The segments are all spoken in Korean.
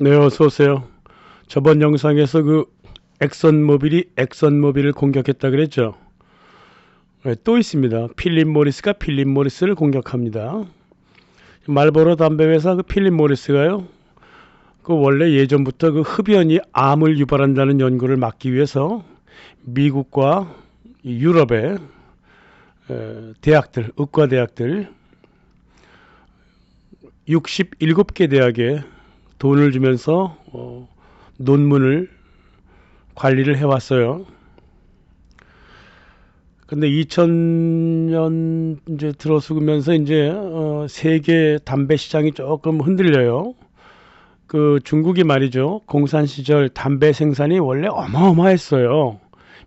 네, 어서 오세요. 저번 영상에서 엑선모빌을 공격했다 그랬죠. 네, 또 있습니다. 필립 모리스가 필립 모리스를 공격합니다. 말보로 담배 회사 필립 모리스가요. 원래 예전부터 흡연이 암을 유발한다는 연구를 막기 위해서 미국과 유럽의 대학들, 의과 대학들 67개 대학에 돈을 주면서 논문을 관리를 해왔어요. 근데 2000년 이제 들어서면서 이제 세계 담배 시장이 조금 흔들려요. 중국이 말이죠. 공산 시절 담배 생산이 원래 어마어마했어요.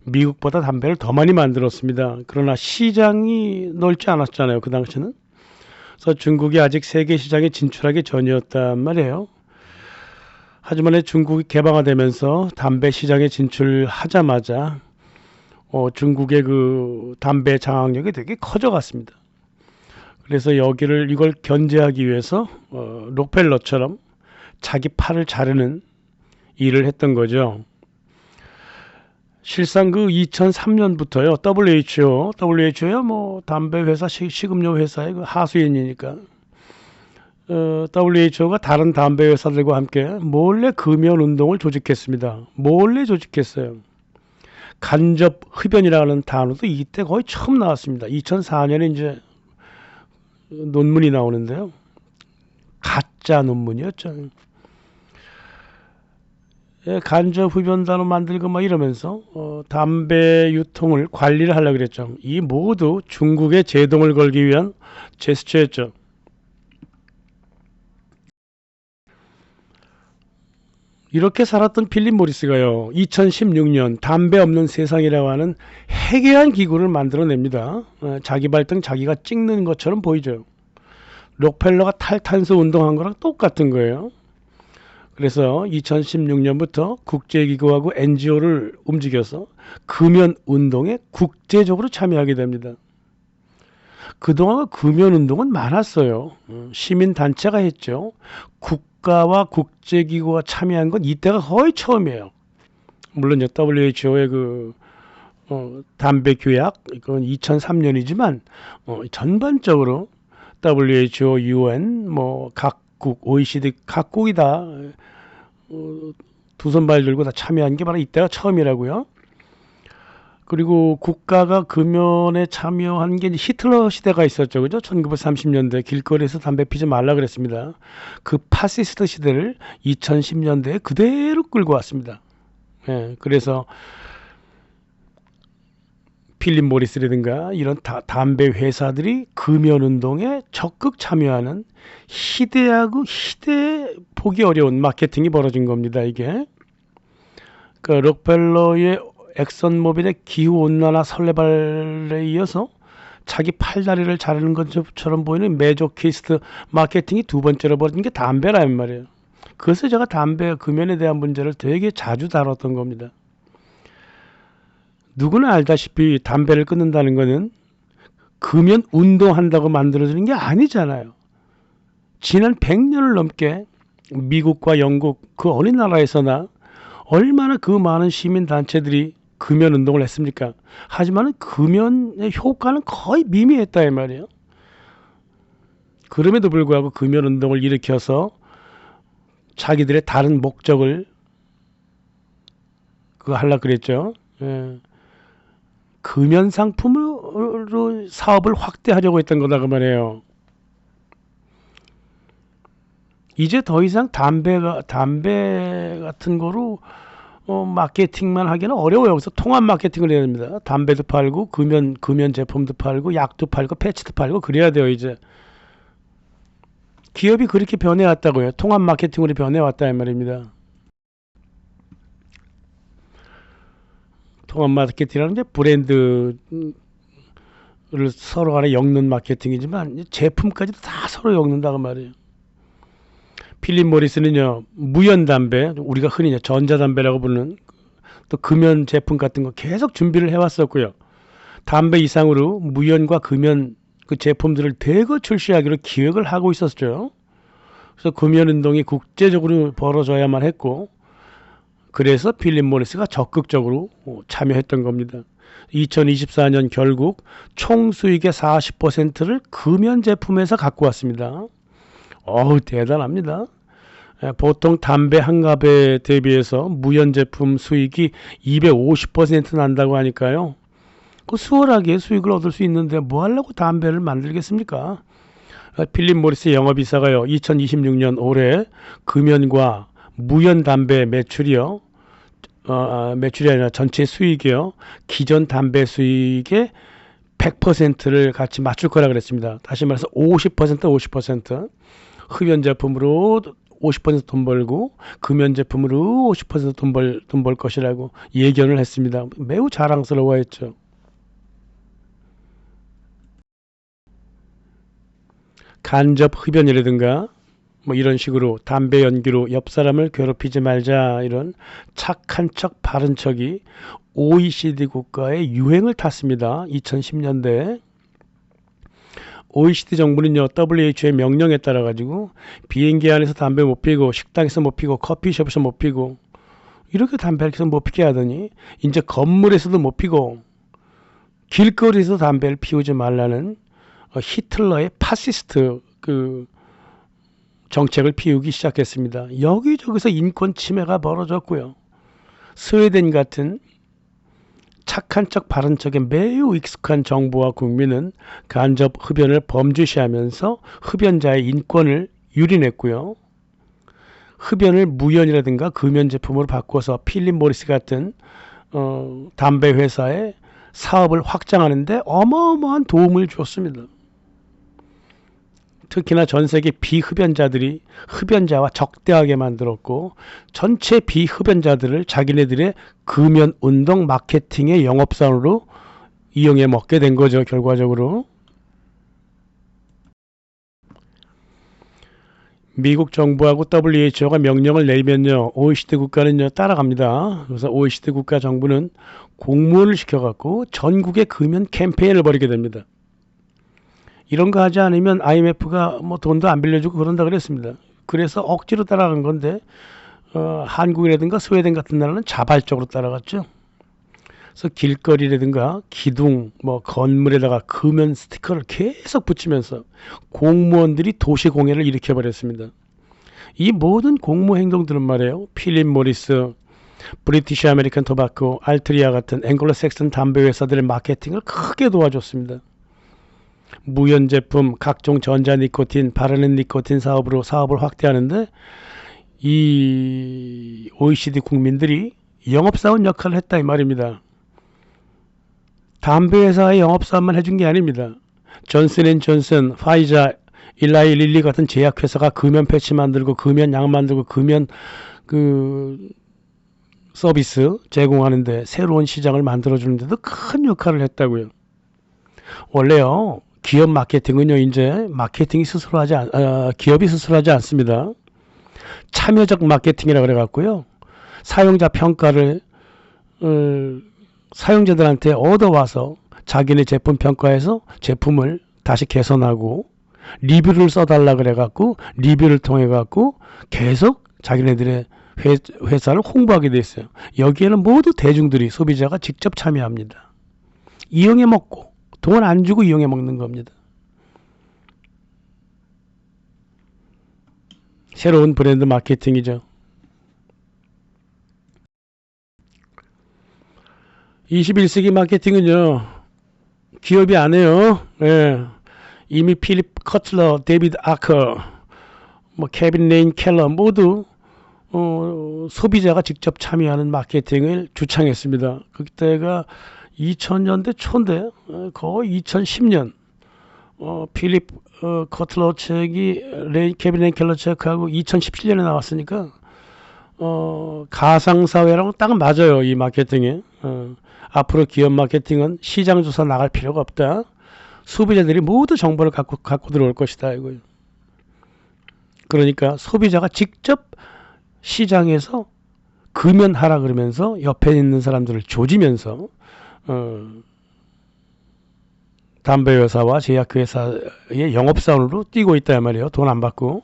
미국보다 담배를 더 많이 만들었습니다. 그러나 시장이 넓지 않았잖아요. 그 당시는. 그래서 중국이 아직 세계 시장에 진출하기 전이었단 말이에요. 하지만 중국이 개방화되면서 담배 시장에 진출하자마자 중국의 담배 장악력이 되게 커져갔습니다. 그래서 이걸 견제하기 위해서 록펠러처럼 자기 팔을 자르는 일을 했던 거죠. 실상 2003년부터요. WHO야 뭐 담배 회사 식음료 회사의 하수인이니까 WHO가 다른 담배 회사들과 함께 몰래 금연 운동을 조직했습니다. 몰래 조직했어요. 간접 흡연이라는 단어도 이때 거의 처음 나왔습니다. 2004년에 이제 논문이 나오는데요. 가짜 논문이었죠. 예, 간접 흡연 단어 만들고 막 이러면서 담배 유통을 관리를 하려고 그랬죠. 이 모두 중국에 제동을 걸기 위한 제스처였죠. 이렇게 살았던 필립 모리스가요. 2016년 담배 없는 세상이라고 하는 해괴한 기구를 만들어냅니다. 자기 발등 자기가 찍는 것처럼 보이죠. 록펠러가 탈탄소 운동한 거랑 똑같은 거예요. 그래서 2016년부터 국제기구하고 NGO를 움직여서 금연 운동에 국제적으로 참여하게 됩니다. 그동안 금연 운동은 많았어요. 시민단체가 했죠. 국가와 국제기구가 참여한 건 이때가 거의 처음이에요. 물론 WHO의 담배 규약 이건 2003년이지만 전반적으로 WHO, UN, 뭐 각국, OECD 각국이 다 두 손 발 들고 다 참여한 게 바로 이때가 처음이라고요. 그리고 국가가 금연에 참여한 게 히틀러 시대가 있었죠. 그죠? 1930년대 길거리에서 담배 피지 말라 그랬습니다. 그 파시스트 시대를 2010년대에 그대로 끌고 왔습니다. 예, 그래서 필립 모리스라든가 이런 담배 회사들이 금연 운동에 적극 참여하는 희대 보기 어려운 마케팅이 벌어진 겁니다. 이게 록펠러의 엑선모빌의 기후온난화 설레발에 이어서 자기 팔다리를 자르는 것처럼 보이는 메조키스트 마케팅이 두 번째로 벌어진 게 담배라는 말이에요. 그래서 제가 담배 금연에 대한 문제를 되게 자주 다뤘던 겁니다. 누구나 알다시피 담배를 끊는다는 것은 금연 운동한다고 만들어지는 게 아니잖아요. 지난 100년을 넘게 미국과 영국 그 어느 나라에서나 얼마나 그 많은 시민단체들이 금연 운동을 했습니까? 하지만 금연의 효과는 거의 미미했다 이 말이에요. 그럼에도 불구하고 금연 운동을 일으켜서 자기들의 다른 목적을 하려고 그랬죠. 예. 금연 상품으로 사업을 확대하려고 했던 거다 그 말이에요. 이제 더 이상 담배 같은 거로 마케팅만 하기는 어려워요. 그래서 통합 마케팅을 해야 됩니다. 담배도 팔고 금연 제품도 팔고 약도 팔고 패치도 팔고 그래야 돼요. 이제 기업이 그렇게 변해왔다고요. 통합 마케팅으로 변해왔다 이 말입니다. 통합 마케팅이라는 게 브랜드를 서로 간에 엮는 마케팅이지만 제품까지도 다 서로 엮는다고 말이에요. 필립 모리스는요, 무연 담배, 우리가 흔히 전자담배라고 부르는 또 금연 제품 같은 거 계속 준비를 해왔었고요. 담배 이상으로 무연과 금연 그 제품들을 대거 출시하기로 기획을 하고 있었죠. 그래서 금연운동이 국제적으로 벌어져야만 했고, 그래서 필립 모리스가 적극적으로 참여했던 겁니다. 2024년 결국 총 수익의 40%를 금연 제품에서 갖고 왔습니다. 어우, 대단합니다. 보통 담배 한 갑에 대비해서 무연 제품 수익이 250% 난다고 하니까요. 그 수월하게 수익을 얻을 수 있는데 뭐 하려고 담배를 만들겠습니까? 필립 모리스 영업이사가요, 2026년 올해 금연과 무연 담배 매출이요, 매출이 아니라 전체 수익이요, 기존 담배 수익의 100%를 같이 맞출 거라 그랬습니다. 다시 말해서 50% 흡연 제품으로 50% 돈 벌고 금연 제품으로 50% 돈 벌 것이라고 예견을 했습니다. 매우 자랑스러워했죠. 간접 흡연이라든가 뭐 이런 식으로 담배 연기로 옆 사람을 괴롭히지 말자, 이런 착한 척 바른 척이 OECD 국가의 유행을 탔습니다. 2010년대에. OECD 정부는요, WHO의 명령에 따라 가지고 비행기 안에서 담배 못 피고, 식당에서 못 피고, 커피숍에서 못 피고, 이렇게 담배를 계속 못 피게 하더니 이제 건물에서도 못 피고 길거리에서 담배를 피우지 말라는 히틀러의 파시스트 정책을 피우기 시작했습니다. 여기저기서 인권 침해가 벌어졌고요. 스웨덴 같은 착한 척 바른 척에 매우 익숙한 정부와 국민은 간접 흡연을 범죄시하면서 흡연자의 인권을 유린했고요. 흡연을 무연이라든가 금연 제품으로 바꿔서 필립 모리스 같은 담배 회사의 사업을 확장하는데 어마어마한 도움을 줬습니다. 특히나 전 세계 비흡연자들이 흡연자와 적대하게 만들었고, 전체 비흡연자들을 자기네들의 금연 운동 마케팅의 영업사원으로 이용해 먹게 된 거죠. 결과적으로 미국 정부하고 WHO가 명령을 내리면요, OECD 국가는요 따라갑니다. 그래서 OECD 국가 정부는 공무원을 시켜갖고 전국에 금연 캠페인을 벌이게 됩니다. 이런 거 하지 않으면 IMF가 뭐 돈도 안 빌려주고 그런다 그랬습니다. 그래서 억지로 따라간 건데, 한국이라든가 스웨덴 같은 나라는 자발적으로 따라갔죠. 그래서 길거리라든가 기둥, 뭐 건물에다가 금연 스티커를 계속 붙이면서 공무원들이 도시 공해를 일으켜 버렸습니다. 이 모든 공무 행동들은 말이에요, 필립 모리스, 브리티시 아메리칸 토바코, 알트리아 같은 앵글로 섹슨 담배 회사들의 마케팅을 크게 도와줬습니다. 무연 제품, 각종 전자 니코틴, 바르는 니코틴 사업으로 사업을 확대하는데 이 OECD 국민들이 영업사원 역할을 했다 이 말입니다. 담배 회사의 영업사원만 해준 게 아닙니다. 존슨앤존슨, 파이자, 일라이 릴리 같은 제약회사가 금연 패치 만들고 금연 약 만들고 금연 서비스 제공하는데 새로운 시장을 만들어주는데도 큰 역할을 했다고요. 원래요, 기업 마케팅은요, 이제 마케팅이 스스로 기업이 스스로 하지 않습니다. 참여적 마케팅이라 그래갖고요, 사용자 평가를 사용자들한테 얻어와서 자기네 제품 평가해서 제품을 다시 개선하고 리뷰를 써달라 그래갖고 리뷰를 통해갖고 계속 자기네들의 회사를 홍보하게 돼 있어요. 여기에는 모두 대중들이, 소비자가 직접 참여합니다. 이용해 먹고 돈 안 주고 이용해 먹는 겁니다. 새로운 브랜드 마케팅이죠. 21세기 마케팅은요, 기업이 안 해요. 예. 이미 필립 커틀러, 데이비드 아커, 뭐 케빈 레인 켈러 모두 소비자가 직접 참여하는 마케팅을 주창했습니다. 그때가 2000년대 초인데, 거의 2010년 필립 커틀러 책이 케빈 레인 켈러 책하고 2017년에 나왔으니까 가상사회랑 딱 맞아요, 이 마케팅이. 앞으로 기업 마케팅은 시장조사 나갈 필요가 없다. 소비자들이 모두 정보를 갖고 들어올 것이다, 이거예요. 그러니까 소비자가 직접 시장에서 금연하라 그러면서 옆에 있는 사람들을 조지면서 담배 회사와 제약 회사의 영업사원으로 뛰고 있다 말이에요. 돈 안 받고.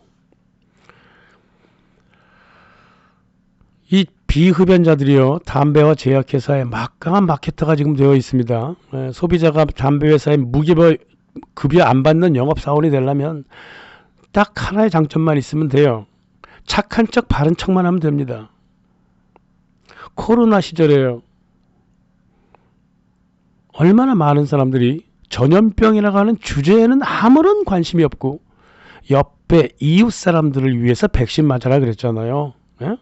비흡연자들이요, 담배와 제약회사의 막강한 마케터가 지금 되어 있습니다. 소비자가 담배회사의 급여 안 받는 영업사원이 되려면 딱 하나의 장점만 있으면 돼요. 착한 척 바른 척만 하면 됩니다. 코로나 시절에요, 얼마나 많은 사람들이 전염병이라고 하는 주제에는 아무런 관심이 없고 옆에 이웃 사람들을 위해서 백신 맞아라 그랬잖아요. 예?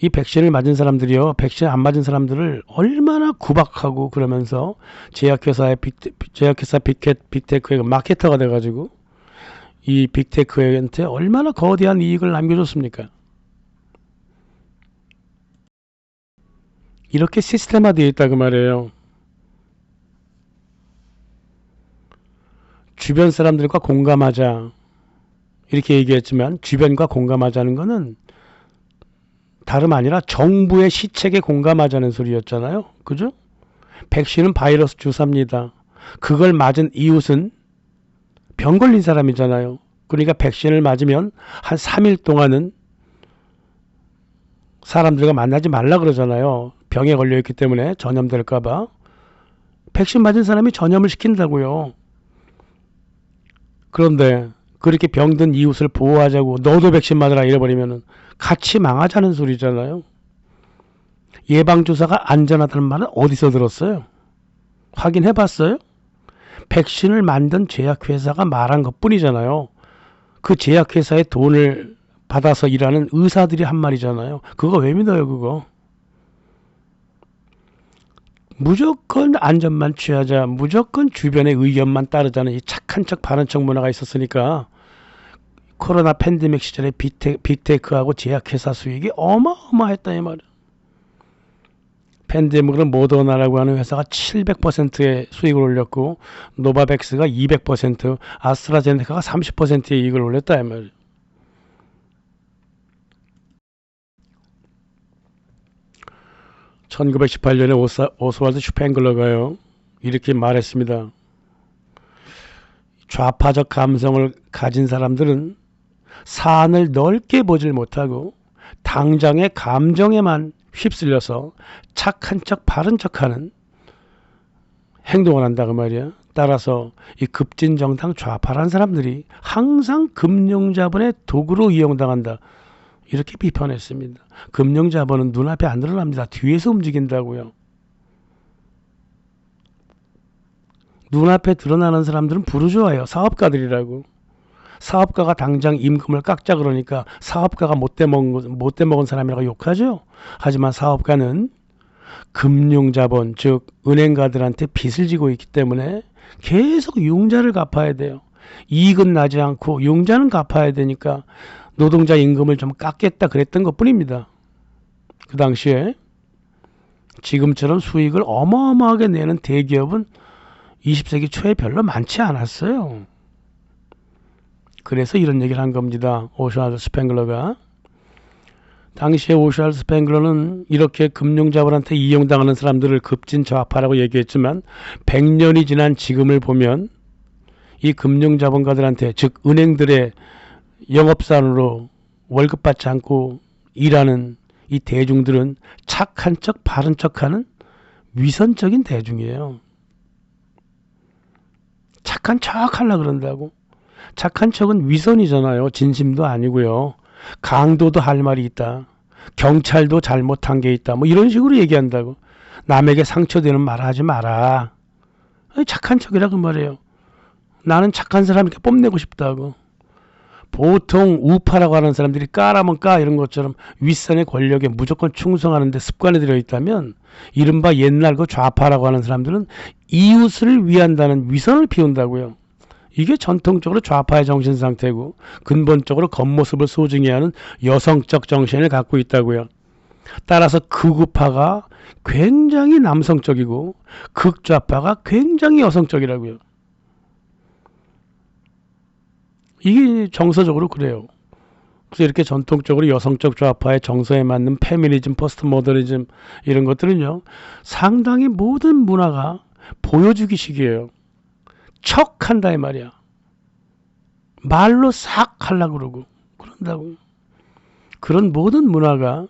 이 백신을 맞은 사람들이요, 백신 안 맞은 사람들을 얼마나 구박하고 그러면서 제약회사 빅테크의 마케터가 돼가지고 이 빅테크한테 얼마나 거대한 이익을 남겨줬습니까? 이렇게 시스템화되어 있다 그 말이에요. 주변 사람들과 공감하자 이렇게 얘기했지만, 주변과 공감하자는 거는 다름 아니라 정부의 시책에 공감하자는 소리였잖아요. 그죠? 백신은 바이러스 주사입니다. 그걸 맞은 이웃은 병 걸린 사람이잖아요. 그러니까 백신을 맞으면 한 3일 동안은 사람들과 만나지 말라 그러잖아요. 병에 걸려있기 때문에 전염될까봐. 백신 맞은 사람이 전염을 시킨다고요. 그런데 그렇게 병든 이웃을 보호하자고 너도 백신 맞으라 이래버리면 같이 망하자는 소리잖아요. 예방주사가 안전하다는 말은 어디서 들었어요? 확인해 봤어요? 백신을 만든 제약회사가 말한 것 뿐이잖아요. 그 제약회사의 돈을 받아서 일하는 의사들이 한 말이잖아요. 그거 왜 믿어요, 그거? 무조건 안전만 취하자, 무조건 주변의 의견만 따르자는 이 착한 척 바른 척 문화가 있었으니까 코로나 팬데믹 시절에 빅테크하고 제약회사 수익이 어마어마했다 이 말이야. 팬데믹으로 모더나라고 하는 회사가 700%의 수익을 올렸고, 노바백스가 200%, 아스트라제네카가 30%의 이익을 올렸다 이 말이야. (1918년에) 오스왈드 슈팽글러가요, 이렇게 말했습니다. 좌파적 감성을 가진 사람들은 사안을 넓게 보질 못하고 당장의 감정에만 휩쓸려서 착한 척 바른 척하는 행동을 한다 그 말이야. 따라서 이 급진정당 좌파란 사람들이 항상 금융자본의 도구로 이용당한다, 이렇게 비판했습니다. 금융자본은 눈앞에 안 드러납니다. 뒤에서 움직인다고요. 눈앞에 드러나는 사람들은 부르주아예요. 사업가들이라고. 사업가가 당장 임금을 깎자 그러니까 사업가가 못돼 먹은 사람이라고 욕하죠. 하지만 사업가는 금융자본, 즉 은행가들한테 빚을 지고 있기 때문에 계속 융자를 갚아야 돼요. 이익은 나지 않고 융자는 갚아야 되니까 노동자 임금을 좀 깎겠다 그랬던 것 뿐입니다. 그 당시에 지금처럼 수익을 어마어마하게 내는 대기업은 20세기 초에 별로 많지 않았어요. 그래서 이런 얘기를 한 겁니다. 오스왈드 스팽글러가. 당시에 오스왈드 스팽글러는 이렇게 금융자본한테 이용당하는 사람들을 급진 좌파라고 얘기했지만 100년이 지난 지금을 보면 이 금융자본가들한테, 즉 은행들의 영업사원으로 월급 받지 않고 일하는 이 대중들은 착한 척 바른 척하는 위선적인 대중이에요. 착한 척 하려고 그런다고. 착한 척은 위선이잖아요. 진심도 아니고요. 강도도 할 말이 있다, 경찰도 잘못한 게 있다, 뭐 이런 식으로 얘기한다고. 남에게 상처되는 말 하지 마라. 착한 척이라고 말해요. 나는 착한 사람이니까 뽐내고 싶다고. 보통 우파라고 하는 사람들이 까라면 까 이런 것처럼 윗선의 권력에 무조건 충성하는데 습관에 들어있다면, 이른바 옛날 그 좌파라고 하는 사람들은 이웃을 위한다는 위선을 피운다고요. 이게 전통적으로 좌파의 정신 상태고 근본적으로 겉모습을 소중히 하는 여성적 정신을 갖고 있다고요. 따라서 극우파가 굉장히 남성적이고 극좌파가 굉장히 여성적이라고요. 이게 정서적으로 그래요. 그래서 이렇게 전통적으로 여성적 좌파의 정서에 맞는 페미니즘, 포스트 모더니즘 이런 것들은요, 상당히 모든 문화가 보여주기식이에요. 척한다 이 말이야. 말로 싹 하려고 그러고 그런다고. 그런 모든 문화가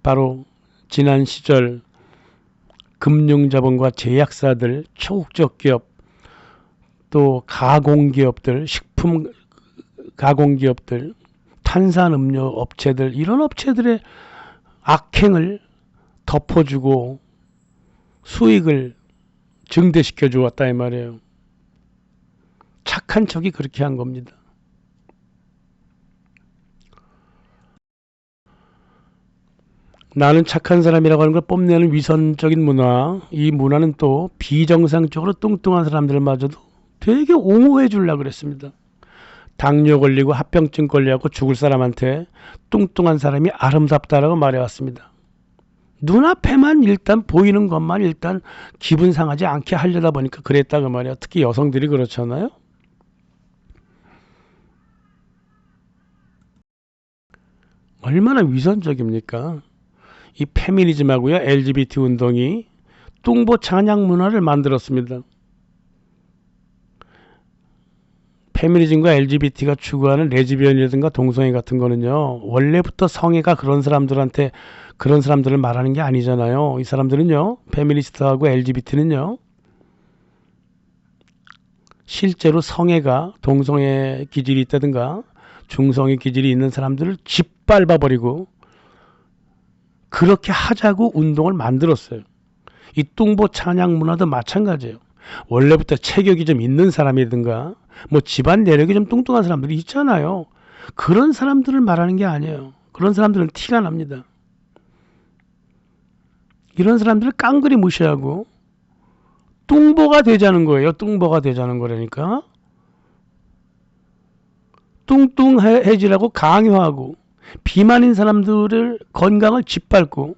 바로 지난 시절 금융자본과 제약사들, 초국적 기업, 또 가공기업들, 식품 가공기업들, 탄산음료 업체들, 이런 업체들의 악행을 덮어주고 수익을 증대시켜 주었다 이 말이에요. 착한 척이 그렇게 한 겁니다. 나는 착한 사람이라고 하는 걸 뽐내는 위선적인 문화, 이 문화는 또 비정상적으로 뚱뚱한 사람들마저도 되게 옹호해 주려고 그랬습니다. 당뇨 걸리고 합병증 걸려갖고 죽을 사람한테 뚱뚱한 사람이 아름답다라고 말해왔습니다. 눈앞에만 일단 보이는 것만 일단 기분 상하지 않게 하려다 보니까 그랬다고 말이야. 특히 여성들이 그렇잖아요. 얼마나 위선적입니까? 이 페미니즘하고요, LGBT 운동이 뚱보 찬양 문화를 만들었습니다. 페미니즘과 LGBT가 추구하는 레즈비언이라든가 동성애 같은 거는요, 원래부터 성애가 그런 사람들한테 그런 사람들을 말하는 게 아니잖아요. 이 사람들은요, 페미니스트하고 LGBT는요, 실제로 성애가 동성애 기질이 있다든가 중성애 기질이 있는 사람들을 짓밟아버리고 그렇게 하자고 운동을 만들었어요. 이 뚱보 찬양 문화도 마찬가지예요. 원래부터 체격이 좀 있는 사람이든가 뭐 집안 내력이 좀 뚱뚱한 사람들이 있잖아요. 그런 사람들을 말하는 게 아니에요. 그런 사람들은 티가 납니다. 이런 사람들을 깡그리 무시하고 뚱보가 되자는 거예요. 뚱보가 되자는 거라니까. 뚱뚱해지라고 강요하고 비만인 사람들을 건강을 짓밟고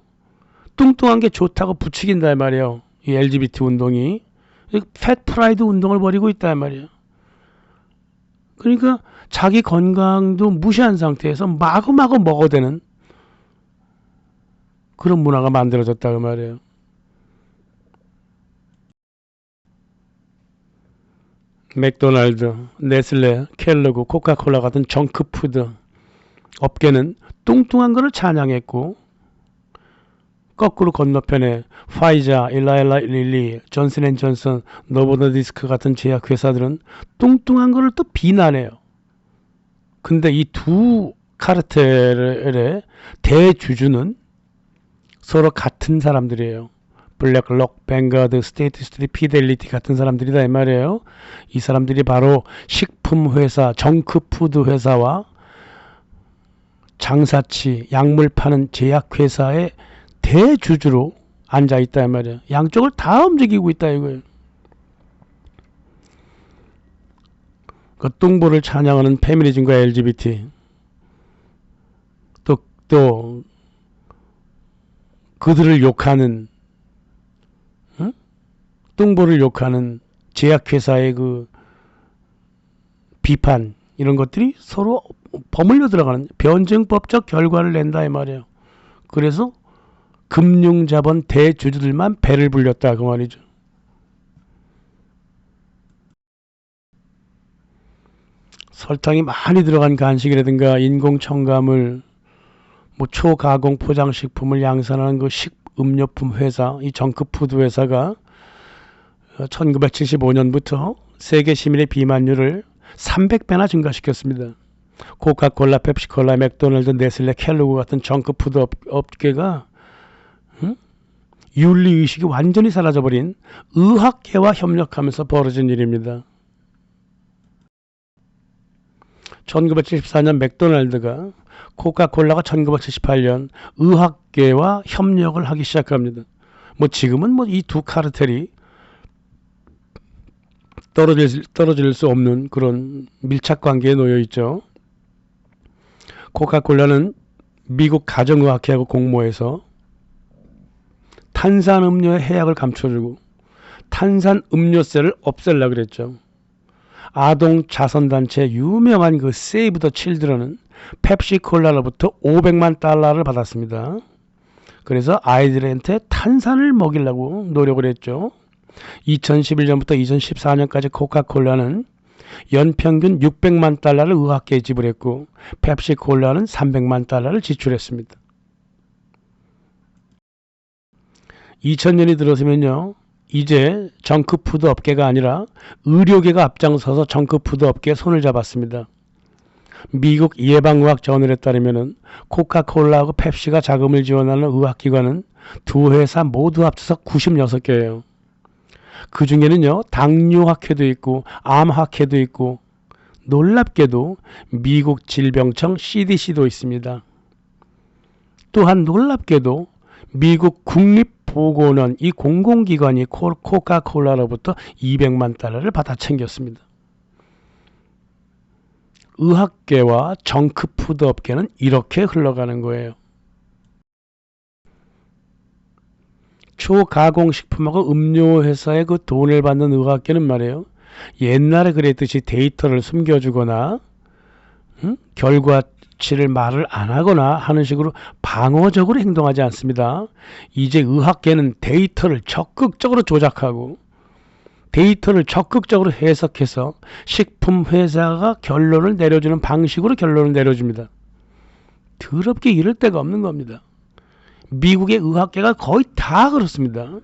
뚱뚱한 게 좋다고 부추긴다 말이에요. 이 LGBT 운동이 팻 프라이드 운동을 벌이고 있다 말이에요. 그러니까 자기 건강도 무시한 상태에서 마구마구 먹어대는 그런 문화가 만들어졌다 그 말이에요. 맥도날드, 네슬레, 켈로그, 코카콜라 같은 정크푸드 업계는 뚱뚱한 거를 찬양했고 거꾸로 건너편에 파이자, 일라엘라 릴리, 존슨앤존슨, 노보노디스크 같은 제약회사들은 뚱뚱한 거를 또 비난해요. 근데 이 두 카르텔의 대주주는 서로 같은 사람들이에요. 블랙록, 뱅가드, 스테이트 스트리트, 피델리티 같은 사람들이다 이 말이에요. 이 사람들이 바로 식품회사, 정크푸드 회사와 장사치, 약물 파는 제약회사의 대주주로 앉아있다 이 말이에요. 양쪽을 다 움직이고 있다 이거예요. 그 뚱보를 찬양하는 페미니즘과 LGBT 또 그들을 욕하는 뚱보를 욕하는 제약회사의 그 비판 이런 것들이 서로 버물려 들어가는 변증법적 결과를 낸다 이 말이에요. 그래서 금융자본 대주주들만 배를 불렸다 그 말이죠. 설탕이 많이 들어간 간식이라든가 인공 첨가물, 뭐 초가공 포장식품을 양산하는 그 식음료품 회사, 이 정크푸드 회사가 1975년부터 세계 시민의 비만율을 300배나 증가시켰습니다. 코카콜라, 펩시콜라, 맥도날드, 네슬레, 켈로그 같은 정크푸드 업계가 윤리의식이 완전히 사라져버린 의학계와 협력하면서 벌어진 일입니다. 1974년 맥도날드가 코카콜라가 1978년 의학계와 협력을 하기 시작합니다. 뭐 지금은 뭐 이 두 카르텔이 떨어질 수 없는 그런 밀착 관계에 놓여 있죠. 코카콜라는 미국 가정의학회하고 공모해서 탄산음료의 해악을 감춰주고 탄산음료세를 없애려고 그랬죠. 아동 자선단체 유명한 그 세이브 더 칠드런은 펩시콜라로부터 500만 달러를 받았습니다. 그래서 아이들한테 탄산을 먹이려고 노력을 했죠. 2011년부터 2014년까지 코카콜라는 연평균 600만 달러를 의학계에 지불했고 펩시콜라는 300만 달러를 지출했습니다. 2000년이 들어서면요, 이제 정크푸드 업계가 아니라 의료계가 앞장서서 정크푸드 업계에 손을 잡았습니다. 미국 예방의학 저널에 따르면 코카콜라하고 펩시가 자금을 지원하는 의학기관은 두 회사 모두 합쳐서 96개예요. 그 중에는요, 당뇨학회도 있고 암학회도 있고 놀랍게도 미국 질병청 CDC도 있습니다. 또한 놀랍게도 미국 국립보건원, 이 공공기관이 코카콜라로부터 200만 달러를 받아 챙겼습니다. 의학계와 정크푸드 업계는 이렇게 흘러가는 거예요. 초가공식품하고 음료회사에 그 돈을 받는 의학계는 말이에요, 옛날에 그랬듯이 데이터를 숨겨주거나 결과치를 말을 안 하거나 하는 식으로 방어적으로 행동하지 않습니다. 이제 의학계는 데이터를 적극적으로 조작하고 데이터를 적극적으로 해석해서 식품회사가 결론을 내려주는 방식으로 결론을 내려줍니다. 더럽게 이럴 데가 없는 겁니다. 미국의 의학계가 거의 다 그렇습니다.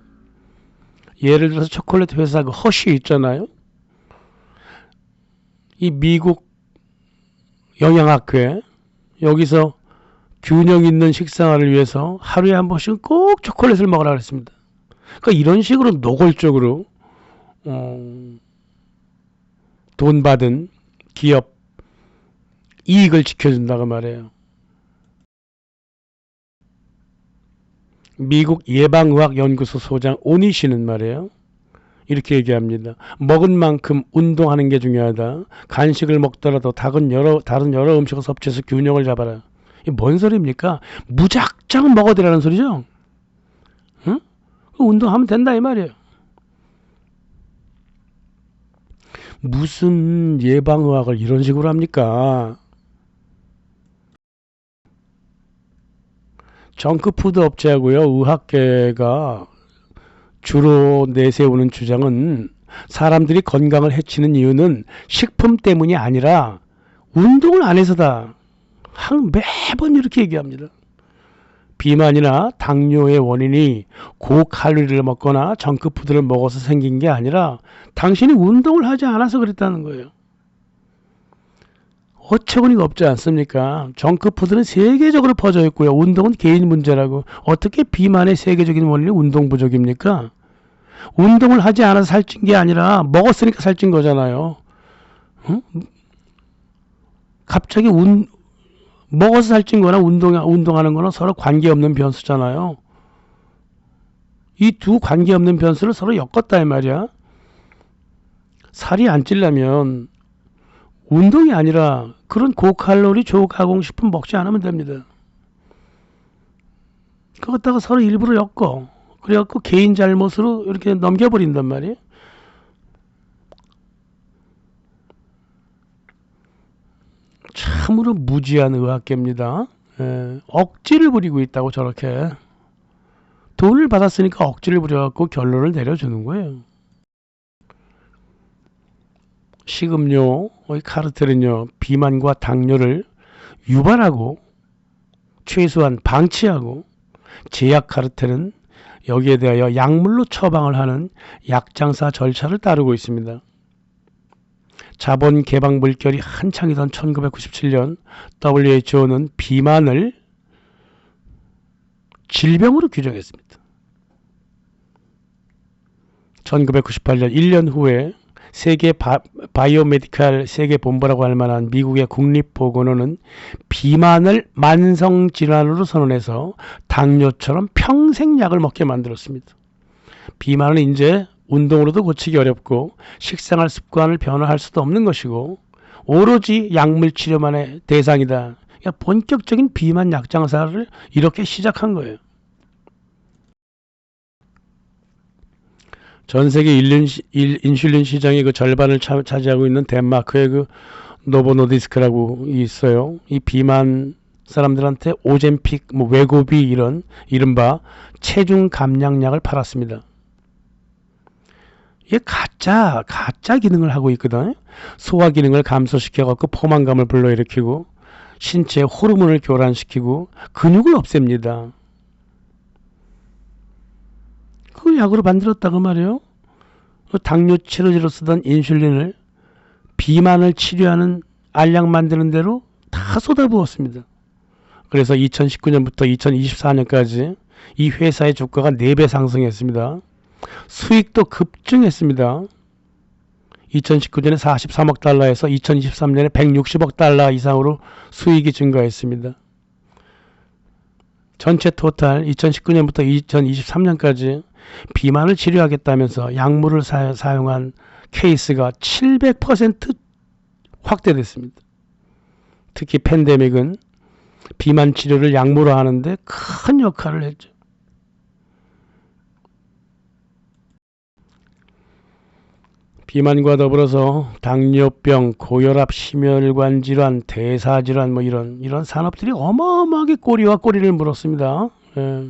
예를 들어서 초콜릿 회사 그 허쉬 있잖아요. 이 미국 영양학회, 여기서 균형 있는 식생활을 위해서 하루에 한 번씩은 꼭 초콜릿을 먹으라 그랬습니다. 그러니까 이런 식으로 노골적으로 돈 받은 기업 이익을 지켜준다고 말해요. 미국 예방의학연구소 소장 오니시는 말이에요, 이렇게 얘기합니다. 먹은 만큼 운동하는 게 중요하다. 간식을 먹더라도 다른 여러 음식을 섭취해서 균형을 잡아라. 이게 뭔 소리입니까? 무작정 먹어대라는 소리죠. 응? 운동하면 된다 이 말이에요. 무슨 예방의학을 이런 식으로 합니까? 정크푸드 업체하고요, 의학계가 주로 내세우는 주장은 사람들이 건강을 해치는 이유는 식품 때문이 아니라 운동을 안 해서다. 매번 이렇게 얘기합니다. 비만이나 당뇨의 원인이 고칼로리를 먹거나 정크푸드를 먹어서 생긴 게 아니라 당신이 운동을 하지 않아서 그랬다는 거예요. 어처구니가 없지 않습니까? 정크푸드는 세계적으로 퍼져 있고요, 운동은 개인 문제라고. 어떻게 비만의 세계적인 원인이 운동 부족입니까? 운동을 하지 않아서 살찐 게 아니라 먹었으니까 살찐 거잖아요. 응? 갑자기 먹어서 살찐 거나 운동하는 거나 서로 관계없는 변수잖아요. 이 두 관계없는 변수를 서로 엮었다 이 말이야. 살이 안 찌려면 운동이 아니라 그런 고칼로리 초가공식품 먹지 않으면 됩니다. 그것다가 서로 일부러 엮어. 그래갖고 개인 잘못으로 이렇게 넘겨버린단 말이에요. 참으로 무지한 의학계입니다. 억지를 부리고 있다고 저렇게. 돈을 받았으니까 억지를 부려갖고 결론을 내려주는 거예요. 식음료, 카르텔은요, 비만과 당뇨를 유발하고 최소한 방치하고, 제약 카르텔은 여기에 대하여 약물로 처방을 하는 약장사 절차를 따르고 있습니다. 자본 개방 물결이 한창이던 1997년 WHO는 비만을 질병으로 규정했습니다. 1998년 1년 후에 세계 바이오메디칼 세계본부라고 할 만한 미국의 국립보건원은 비만을 만성질환으로 선언해서 당뇨처럼 평생 약을 먹게 만들었습니다. 비만은 이제 운동으로도 고치기 어렵고 식생활 습관을 변화할 수도 없는 것이고 오로지 약물 치료만의 대상이다. 그러니까 본격적인 비만 약장사를 이렇게 시작한 거예요. 전 세계 인슐린 시장의 그 절반을 차지하고 있는 덴마크의 그 노보노디스크라고 있어요. 이 비만 사람들한테 오젬픽, 웨고비 이런 이른바 체중 감량약을 팔았습니다. 이게 가짜 기능을 하고 있거든요. 소화 기능을 감소시켜갖고 포만감을 불러일으키고 신체 호르몬을 교란시키고 근육을 없앱니다. 그걸 약으로 만들었다고 말이에요. 당뇨 치료제로 쓰던 인슐린을 비만을 치료하는 알약 만드는 대로 다 쏟아부었습니다. 그래서 2019년부터 2024년까지 이 회사의 주가가 4배 상승했습니다. 수익도 급증했습니다. 2019년에 43억 달러에서 2023년에 160억 달러 이상으로 수익이 증가했습니다. 전체 토탈 2019년부터 2023년까지 비만을 치료하겠다면서 약물을 사용한 케이스가 700% 확대됐습니다. 특히 팬데믹은 비만 치료를 약물로 하는데 큰 역할을 했죠. 비만과 더불어서 당뇨병, 고혈압, 심혈관 질환, 대사 질환 뭐 이런 산업들이 어마어마하게 꼬리와 꼬리를 물었습니다. 예.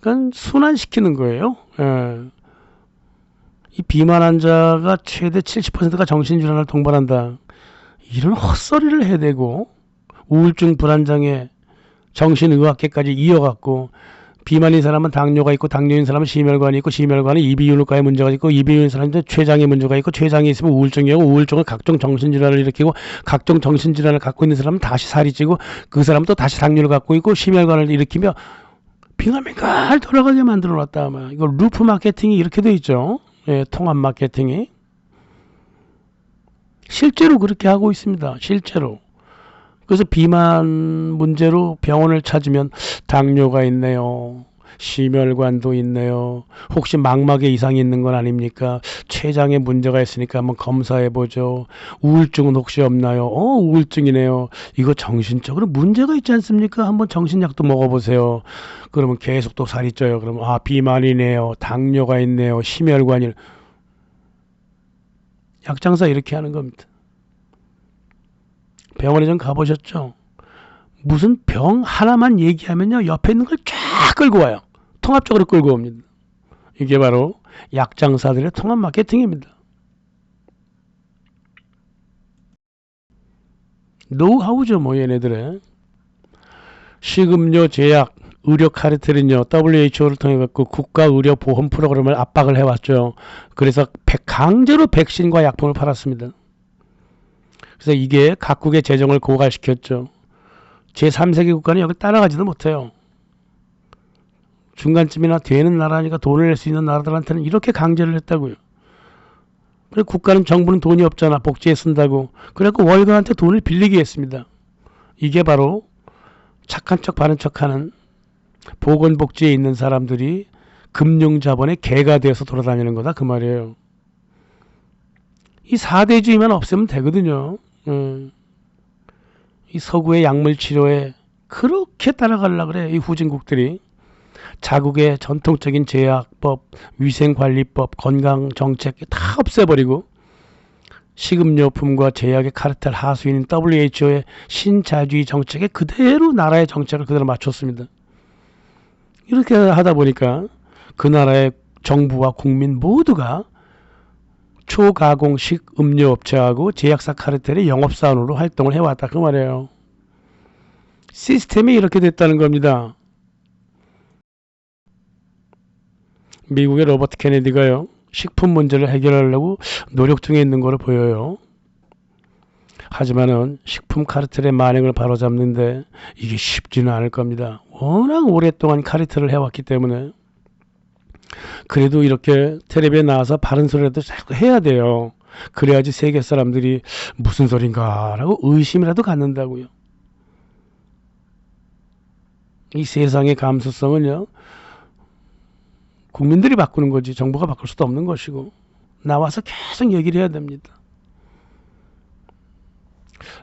그러니까 순환시키는 거예요. 예. 이 비만 환자가 최대 70%가 정신질환을 동반한다. 이런 헛소리를 해대고 우울증 불안장애 정신의학계까지 이어갔고 비만인 사람은 당뇨가 있고 당뇨인 사람은 심혈관이 있고 심혈관은 이비인후과에 문제가 있고 이비인후과 사람은 췌장에 문제가 있고 췌장이 있으면 우울증이 오고 우울증은 각종 정신질환을 일으키고 각종 정신질환을 갖고 있는 사람은 다시 살이 찌고 그 사람은 또 다시 당뇨를 갖고 있고 심혈관을 일으키며 빙글빙글 돌아가게 만들어 놨다. 이거 루프 마케팅이 이렇게 돼 있죠. 예, 통합 마케팅이 실제로 그렇게 하고 있습니다. 실제로. 그래서 비만 문제로 병원을 찾으면 당뇨가 있네요. 심혈관도 있네요. 혹시 망막에 이상이 있는 건 아닙니까? 췌장에 문제가 있으니까 한번 검사해보죠. 우울증은 혹시 없나요? 우울증이네요. 이거 정신적으로 문제가 있지 않습니까? 한번 정신약도 먹어보세요. 그러면 계속 또 살이 쪄요. 그러면 비만이네요. 당뇨가 있네요. 심혈관이. 약장사 이렇게 하는 겁니다. 병원에 좀 가보셨죠? 무슨 병 하나만 얘기하면요 옆에 있는 걸 쫙 끌고 와요. 통합적으로 끌고 옵니다. 이게 바로 약장사들의 통합 마케팅입니다. 노하우죠 뭐 얘네들의. 식음료 제약 의료 카르텔은요 WHO를 통해 갖고 국가 의료 보험 프로그램을 압박을 해왔죠. 그래서 강제로 백신과 약품을 팔았습니다. 그래서 이게 각국의 재정을 고갈시켰죠. 제3세계 국가는 여기 따라가지도 못해요. 중간쯤이나 되는 나라니까 돈을 낼 수 있는 나라들한테는 이렇게 강제를 했다고요. 그리고 국가는 정부는 돈이 없잖아. 복지에 쓴다고. 그래갖고 월가한테 돈을 빌리게 했습니다. 이게 바로 착한 척 바른 척하는 보건복지에 있는 사람들이 금융자본의 개가 되어서 돌아다니는 거다 그 말이에요. 이 4대주의만 없애면 되거든요. 이 서구의 약물 치료에 그렇게 따라가려고 그래. 이 후진국들이 자국의 전통적인 제약법, 위생관리법, 건강정책 다 없애버리고 식음료품과 제약의 카르텔 하수인인 WHO의 신자주의 정책에 그대로 나라의 정책을 그대로 맞췄습니다. 이렇게 하다 보니까 그 나라의 정부와 국민 모두가 초가공식 음료업체하고 제약사 카르텔의 영업사원으로 활동을 해왔다 그 말이에요. 시스템이 이렇게 됐다는 겁니다. 미국의 로버트 케네디가요 식품 문제를 해결하려고 노력 중에 있는 거로 보여요. 하지만은 식품 카르텔의 만행을 바로잡는데 이게 쉽지는 않을 겁니다. 워낙 오랫동안 카르텔을 해왔기 때문에. 그래도 이렇게 텔레비에 나와서 바른 소리라도 자꾸 해야 돼요. 그래야지 세계 사람들이 무슨 소린가 라고 의심이라도 갖는다고요. 이 세상의 감수성은요 국민들이 바꾸는 거지 정부가 바꿀 수도 없는 것이고 나와서 계속 얘기를 해야 됩니다.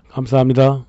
감사합니다.